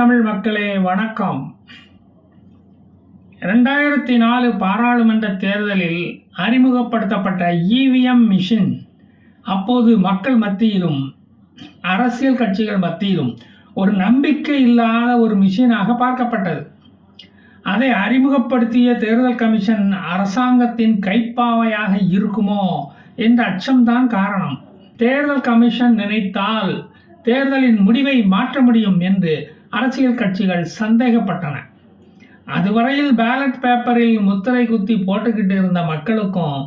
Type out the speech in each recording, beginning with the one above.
தமிழ் மக்களே வணக்கம். 2004 பாராளுமன்ற தேர்தலில் அறிமுகப்படுத்தப்பட்ட இவிஎம் மிஷின் அப்போது மக்கள் மத்தியிலும் அரசியல் கட்சிகள் மத்தியிலும் ஒரு நம்பிக்கை இல்லாத ஒரு மிஷினாக பார்க்கப்பட்டது. அதை அறிமுகப்படுத்திய தேர்தல் கமிஷன் அரசாங்கத்தின் கைப்பாவையாக இருக்குமோ என்ற அச்சம்தான் காரணம். தேர்தல் கமிஷன் நினைத்தால் தேர்தலின் முடிவை மாற்ற முடியும் என்று அரசியல் கட்சிகள் சந்தேகப்பட்டன. அதுவரையில் பேலட் பேப்பரில் முத்திரை குத்தி போட்டுக்கிட்டு இருந்த மக்களுக்கும்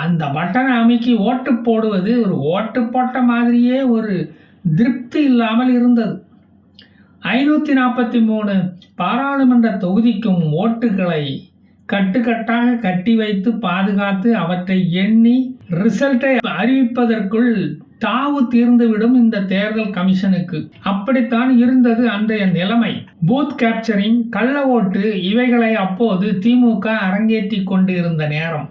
அந்த பட்டனை அமுக்கி ஓட்டு போடுவது ஒரு ஓட்டு போட்ட மாதிரியே ஒரு திருப்தி இல்லாமல் இருந்தது. 543 பாராளுமன்ற தொகுதிக்கும் ஓட்டுகளை கட்டுக்கட்டாக கட்டி வைத்து பாதுகாத்து அவற்றை எண்ணி ரிசல்ட்டை அறிவிப்பதற்குள் தாவு தீர்ந்துவிடும் இந்த தேர்தல் கமிஷனுக்கு. அப்படித்தான் இருந்தது அன்றைய நிலைமை. பூத் கேப்சரிங், கள்ள ஓட்டு இவைகளை அப்போது திமுக அரங்கேற்றி கொண்டு இருந்த நேரம்.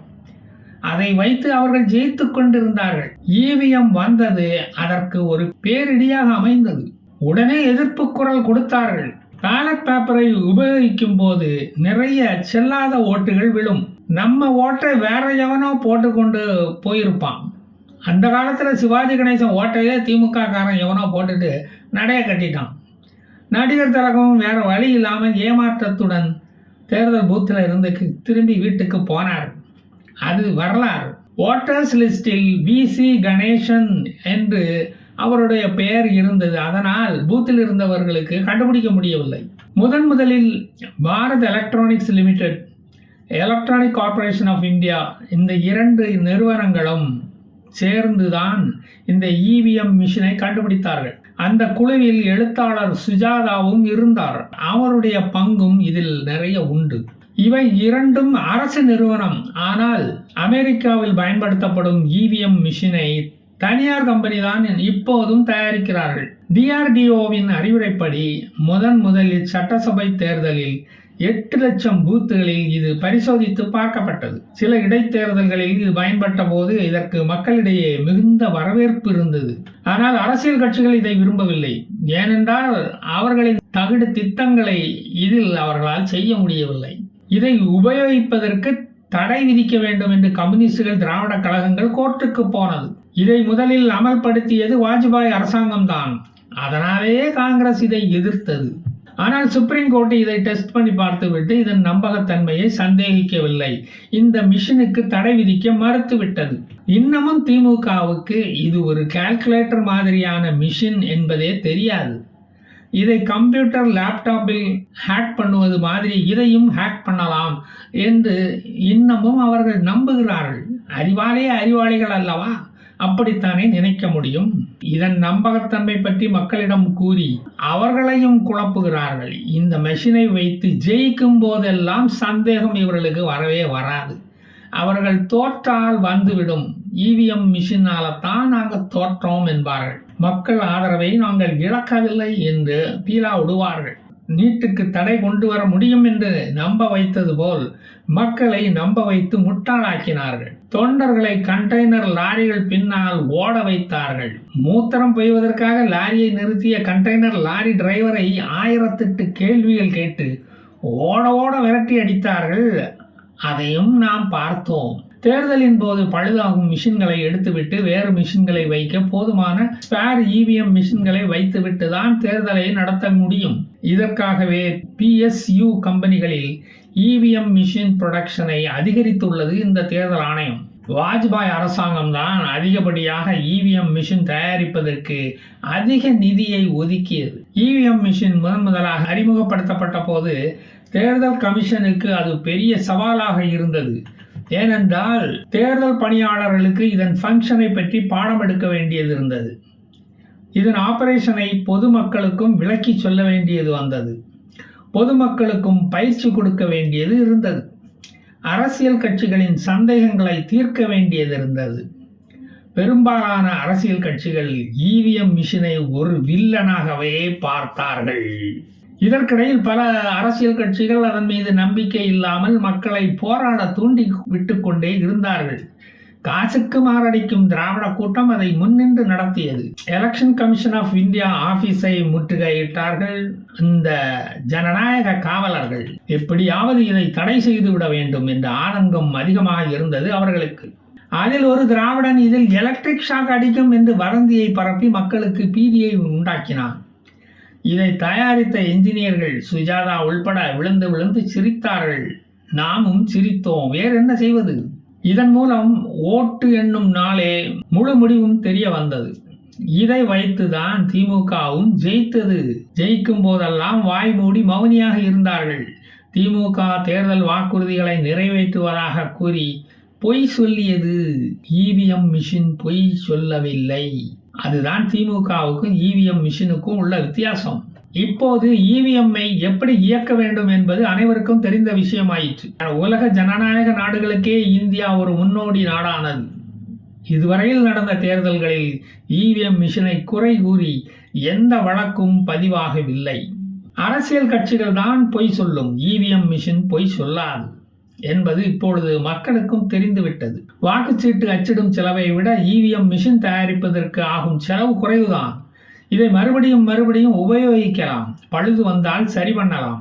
அதை வைத்து அவர்கள் ஜெயித்து கொண்டிருந்தார்கள். இவிஎம் வந்தது அதற்கு ஒரு பேரிடியாக அமைந்தது. உடனே எதிர்ப்பு குரல் கொடுத்தார்கள். பேலட் பேப்பரை உபயோகிக்கும் போது நிறைய செல்லாத ஓட்டுகள் விழும். நம்ம ஓட்டை வேற எவனோ போட்டுக்கொண்டு போயிருப்பான். அந்த காலத்தில் சிவாஜி கணேசன் ஓட்டையே திமுக காரன் எவனோ போட்டுட்டு நடைய கட்டிட்டான். நடிகர் திலகமும் வேற வழி இல்லாமல் ஏமாற்றத்துடன் தேர்தல் பூத்தில் இருந்து திரும்பி வீட்டுக்கு போனார். அது வரலாறு. ஓட்டர்ஸ் லிஸ்டில் விசி கணேசன் என்று அவருடைய பெயர் இருந்தது. அதனால் பூத்தில் இருந்தவர்களுக்கு கண்டுபிடிக்க முடியவில்லை. முதலில் Bharat electronics limited, electronic corporation of India, இந்த 2 நிறுவனங்களும் சேர்ந்துதான் இந்த இவிஎம் மிஷினை கண்டுபிடித்தார்கள். அந்த குழுவில் எழுத்தாளர் சுஜாதாவும் இருந்தார். அவருடைய பங்கும் இதில் நிறைய உண்டு. இவை 2ம் அரசு நிறுவனம். ஆனால் அமெரிக்காவில் பயன்படுத்தப்படும் இவிஎம் மிஷினை தனியார் கம்பெனி தான் இப்போதும் தயாரிக்கிறார்கள். டிஆர்டிஓவின் அறிவுரைப்படி முதலில் சட்டசபை தேர்தலில் 8 லட்சம் பூத்துகளில் இது பரிசோதித்து பார்க்கப்பட்டது. சில இடைத்தேர்தல்களில் இது பயன்பட்ட போது இதற்கு மக்களிடையே மிகுந்த வரவேற்பு இருந்தது. ஆனால் அரசியல் கட்சிகள் இதை விரும்பவில்லை. ஏனென்றால் அவர்களின் தகுடு திட்டங்களை இதில் அவர்களால் செய்ய முடியவில்லை. இதை உபயோகிப்பதற்கு தடை விதிக்க வேண்டும் என்று கம்யூனிஸ்டுகள், திராவிட கழகங்கள் கோர்ட்டுக்கு போனது. இதை முதலில் அமல்படுத்தியது வாஜ்பாய் அரசாங்கம்தான். அதனாலேயே காங்கிரஸ் இதை எதிர்த்தது. ஆனால் சுப்ரீம் கோர்ட் இதை டெஸ்ட் பண்ணி பார்த்துவிட்டு இதன் நம்பகத்தன்மையை சந்தேகிக்கவில்லை. இந்த மிஷினுக்கு தடை விதிக்க மறுத்துவிட்டது. இன்னமும் திமுகவுக்கு இது ஒரு கால்குலேட்டர் மாதிரியான மிஷின் என்பதே தெரியாது. இதை கம்ப்யூட்டர், லேப்டாப்பில் ஹேக் பண்ணுவது மாதிரி இதையும் ஹேக் பண்ணலாம் என்று இன்னமும் அவர்கள் நம்புகிறார்கள். அறிவாளிகள் அல்லவா, அப்படித்தானே நினைக்க முடியும். இதன் நம்பகத்தன்மை பற்றி மக்களிடம் கூறி அவர்களையும் குழப்புகிறார்கள். இந்த மெஷினை வைத்து ஜெயிக்கும் போதெல்லாம் சந்தேகம் இவர்களுக்கு வரவே வராது. அவர்கள் தோற்றால் வந்துவிடும். இவிஎம் மிஷினால தான் நாங்கள் தோற்றோம் என்பார்கள். மக்கள் ஆதரவை நாங்கள் இழக்கவில்லை என்று பீலா விடுவார்கள். நீட்டுக்கு தடை கொண்டு வர முடியும் என்று நம்ப வைத்தது போல் மக்களை நம்ப வைத்து முட்டாளாக்கினார்கள். தொண்டர்களை கண்டெய்னர் லாரிகள் பின்னால் ஓட வைத்தார்கள். மூத்திரம் பெய்வதற்காக லாரியை நிறுத்திய கண்டெய்னர் லாரி டிரைவரை 1008 கேள்விகள் கேட்டு ஓட விரட்டி அடித்தார்கள். அதையும் நாம் பார்த்தோம். தேர்தலின் போது பழுதாகும் மிஷின்களை எடுத்துவிட்டு வேறு மிஷின்களை வைக்க போதுமான ஸ்பேர் இவிஎம் மிஷின்களை வைத்துவிட்டு தான் தேர்தலை நடத்த முடியும். இதற்காகவே PSU கம்பெனிகளில் இவிஎம் மிஷின் ப்ரொடக்ஷனை அதிகரித்துள்ளது இந்த தேர்தல் ஆணையம். வாஜ்பாய் அரசாங்கம் தான் அதிகப்படியாக இவிஎம் மிஷின் தயாரிப்பதற்கு அதிக நிதியை ஒதுக்கியது. இவிஎம் மிஷின் முதலாக அறிமுகப்படுத்தப்பட்ட போது தேர்தல் கமிஷனுக்கு அது பெரிய சவாலாக இருந்தது. ஏனென்றால் தேர்தல் பணியாளர்களுக்கு இதன் ஃபங்க்ஷனை பற்றி பாடம் எடுக்க வேண்டியது இருந்தது. இதன் ஆபரேஷனை பொதுமக்களுக்கும் விளக்கி சொல்ல வேண்டியது வந்தது. பொதுமக்களுக்கும் பயிற்சி கொடுக்க வேண்டியது இருந்தது. அரசியல் கட்சிகளின் சந்தேகங்களை தீர்க்க வேண்டியது இருந்தது. பெரும்பாலான அரசியல் கட்சிகள் இவிஎம் மிஷினை ஒரு வில்லனாகவே பார்த்தார்கள். இதற்கிடையில் பல அரசியல் கட்சிகள் அதன் மீது நம்பிக்கை இல்லாமல் மக்களை போராட தூண்டி விட்டு கொண்டே இருந்தார்கள். காசுக்கு மாரடிக்கும் திராவிட கூட்டம் அதை முன்னின்று நடத்தியது. எலெக்ஷன் கமிஷன் ஆஃப் இந்தியா ஆபீஸை முற்றுகையிட்டார்கள் இந்த ஜனநாயக காவலர்கள். எப்படியாவது இதை தடை செய்து விட வேண்டும் என்ற ஆதங்கம் அதிகமாக இருந்தது அவர்களுக்கு. அதில் ஒரு திராவிடன் இதில் எலக்ட்ரிக் ஷாக் அடிக்கும் என்று வதந்தியை பரப்பி மக்களுக்கு பீதியை உண்டாக்கினான். இதை தயாரித்த என்ஜினியர்கள் சுஜாதா உள்பட விழுந்து விழுந்து சிரித்தார்கள். நாமும் சிரித்தோம். வேறு என்ன செய்வது? இதன் மூலம் ஓட்டு எண்ணும் நாளே முழு முடிவும் தெரிய வந்தது. இதை வைத்துதான் திமுகவும் ஜெயித்தது. ஜெயிக்கும் போதெல்லாம் வாய் மூடி மௌனியாக இருந்தார்கள். திமுக தேர்தல் வாக்குறுதிகளை நிறைவேற்றுவதாக கூறி பொய் சொல்லியது. இவிஎம் மிஷின் பொய் சொல்லவில்லை. அதுதான் திமுகவுக்கும் இவிஎம் மிஷினுக்கும் உள்ள வித்தியாசம். இப்போது இவிஎம்ஐ எப்படி இயக்க வேண்டும் என்பது அனைவருக்கும் தெரிந்த விஷயமாயிற்று. உலக ஜனநாயக நாடுகளுக்கே இந்தியா ஒரு முன்னோடி நாடானது. இதுவரையில் நடந்த தேர்தல்களில் இவிஎம் மிஷினை குறை கூறி எந்த வழக்கும் பதிவாகவில்லை. அரசியல் கட்சிகள் தான் பொய் சொல்லும், இவிஎம் மிஷின் பொய் சொல்லாது என்பது இப்பொழுது மக்களுக்கும் தெரிந்துவிட்டது. வாக்குச்சீட்டு அச்சிடும் செலவை விட இவிஎம் மிஷின் தயாரிப்பதற்கு ஆகும் செலவு குறைவுதான். இதை மறுபடியும் உபயோகிக்கலாம். பழுது வந்தால் சரி பண்ணலாம்.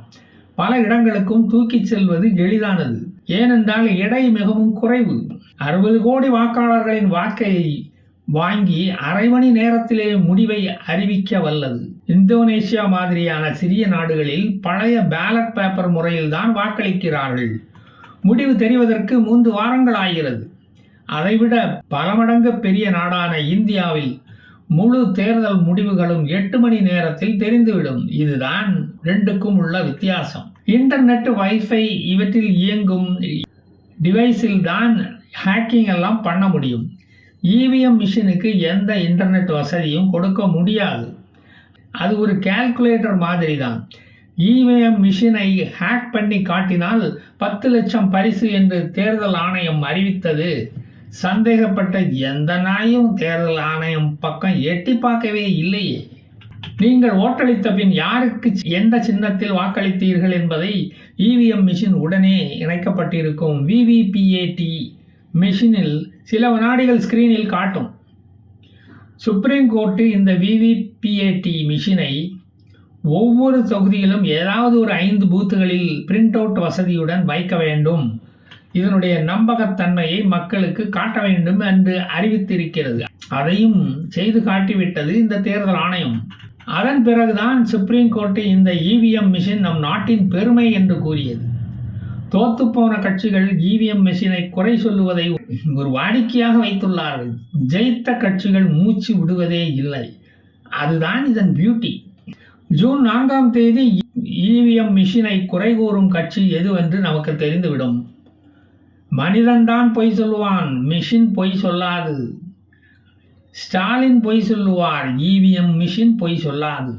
பல இடங்களுக்கும் தூக்கி செல்வது எளிதானது. ஏனென்றால் எடை மிகவும் குறைவு. 60 கோடி வாக்காளர்களின் வாக்கை வாங்கி அரை மணி நேரத்திலே முடிவை அறிவிக்க வல்லது. இந்தோனேஷியா மாதிரியான சிறிய நாடுகளில் பழைய பேலட் பேப்பர் முறையில்தான் வாக்களிக்கிறார்கள். முடிவு தெரிவதற்கு 3 வாரங்கள் ஆகிறது. அதைவிட பல மடங்கு பெரிய நாடான இந்தியாவில் முழு தேர்தல் முடிவுகளும் 8 மணி நேரத்தில் தெரிந்துவிடும். இதுதான் ரெண்டுக்கும் உள்ள வித்தியாசம். இன்டர்நெட், வைஃபை இவற்றில் இயங்கும் டிவைஸில் தான் ஹேக்கிங் எல்லாம் பண்ண முடியும். இவிஎம் மிஷினுக்கு எந்த இன்டர்நெட் வசதியும் கொடுக்க முடியாது. அது ஒரு கால்குலேட்டர் மாதிரி தான். இவிஎம் மிஷினை ஹேக் பண்ணி காட்டினால் 10 லட்சம் பரிசு என்று தேர்தல் ஆணையம் அறிவித்தது. சந்தேகப்பட்ட எந்த நாயும் தேர்தல் ஆணையம் பக்கம் எட்டி பார்க்கவே இல்லையே. நீங்கள் ஓட்டளித்த பின் யாருக்கு எந்த சின்னத்தில் வாக்களித்தீர்கள் என்பதை இவிஎம் மிஷின் உடனே இணைக்கப்பட்டிருக்கும் விவிபிஏடி மிஷினில் சில வினாடிகள் ஸ்கிரீனில் காட்டும். சுப்ரீம் கோர்ட்டு இந்த விவிபிஏடி மிஷினை ஒவ்வொரு தொகுதியிலும் ஏதாவது ஒரு 5 பூத்துகளில் பிரிண்ட் அவுட் வசதியுடன் வைக்க வேண்டும். இதனுடைய நம்பகத்தன்மையை மக்களுக்கு காட்ட வேண்டும் என்று அறிவித்திருக்கிறது. அதையும் செய்து காட்டிவிட்டது இந்த தேர்தல் ஆணையம். அதன் பிறகுதான் சுப்ரீம் கோர்ட்டு இந்த இவிஎம் மிஷின் நம் நாட்டின் பெருமை என்று கூறியது. தோத்துப்போன கட்சிகள் இவிஎம் மிஷினை குறை சொல்லுவதை ஒரு வாடிக்கையாக வைத்துள்ளார்கள். ஜெயித்த கட்சிகள் மூச்சு விடுவதே இல்லை. அதுதான் இதன் பியூட்டி. ஜூன் 4ஆம் தேதி இவிஎம் மிஷினை குறை கூறும் கட்சி எதுவென்று நமக்கு தெரிந்துவிடும். மனிதன்தான் பொய் சொல்லுவான், மிஷின் பொய் சொல்லாது. ஸ்டாலின் பொய் சொல்லுவார், இவிஎம் மிஷின் பொய் சொல்லாது.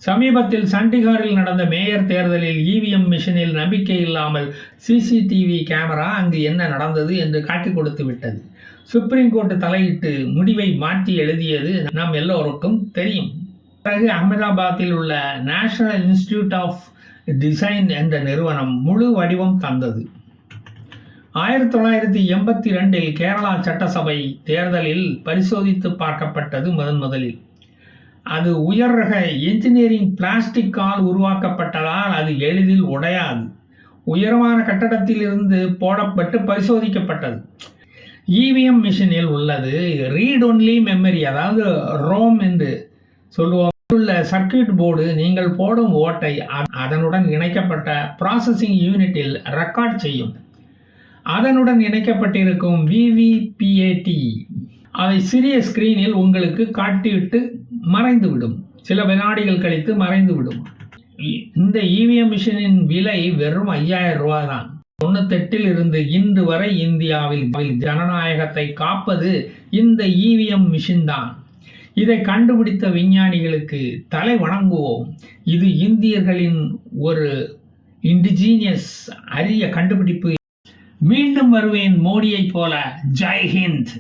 சமீபத்தில் சண்டிகாரில் நடந்த மேயர் தேர்தலில் இவிஎம் மிஷினில் நம்பிக்கை இல்லாமல் சிசிடிவி கேமரா அங்கு என்ன நடந்தது என்று காட்டி கொடுத்து விட்டது. சுப்ரீம் கோர்ட்டு தலையிட்டு முடிவை மாற்றி எழுதியது நம் எல்லோருக்கும் தெரியும். பிறகு அகமதாபாத்தில் உள்ள நேஷனல் இன்ஸ்டிடியூட் ஆஃப் டிசைன் என்ற நிறுவனம் முழு வடிவம் தந்தது. 1982 கேரளா சட்டசபை தேர்தலில் பரிசோதித்து பார்க்கப்பட்டது முதலில். அது உயர் ரக என்ஜினியரிங் பிளாஸ்டிக்கால் உருவாக்கப்பட்டதால் அது எளிதில் உடையாது. உயரமான கட்டடத்தில் இருந்து போடப்பட்டு பரிசோதிக்கப்பட்டது. இவிஎம் மிஷினில் உள்ளது ரீட் ஒன்லி மெமரி, அதாவது ரோம் என்று சொல்லுவோம். உள்ள சர்க்கியூட் போர்டு நீங்கள் போடும் ஓட்டை அதனுடன் இணைக்கப்பட்ட ப்ராசஸிங் யூனிட்டில் ரெக்கார்ட் செய்யும். அதனுடன் இணைக்கப்பட்டிருக்கும் விவிபிஏடி அதை சிறிய ஸ்கிரீனில் உங்களுக்கு காட்டிவிட்டு மறைந்துவிடும். சில வினாடிகள் கழித்து மறைந்துவிடும். இந்த இவிஎம் மிஷினின் விலை வெறும் 5000 ரூபாய் தான். 98 இருந்து இன்று வரை இந்தியாவில் ஜனநாயகத்தை காப்பது இந்த இவிஎம் மிஷின் தான். இதை கண்டுபிடித்த விஞ்ஞானிகளுக்கு தலை வணங்குவோம். இது இந்தியர்களின் ஒரு இண்டிஜீனியஸ் அரிய கண்டுபிடிப்பு. மீண்டும் வருவேன் மோடியை போல. ஜெய் ஹிந்த்.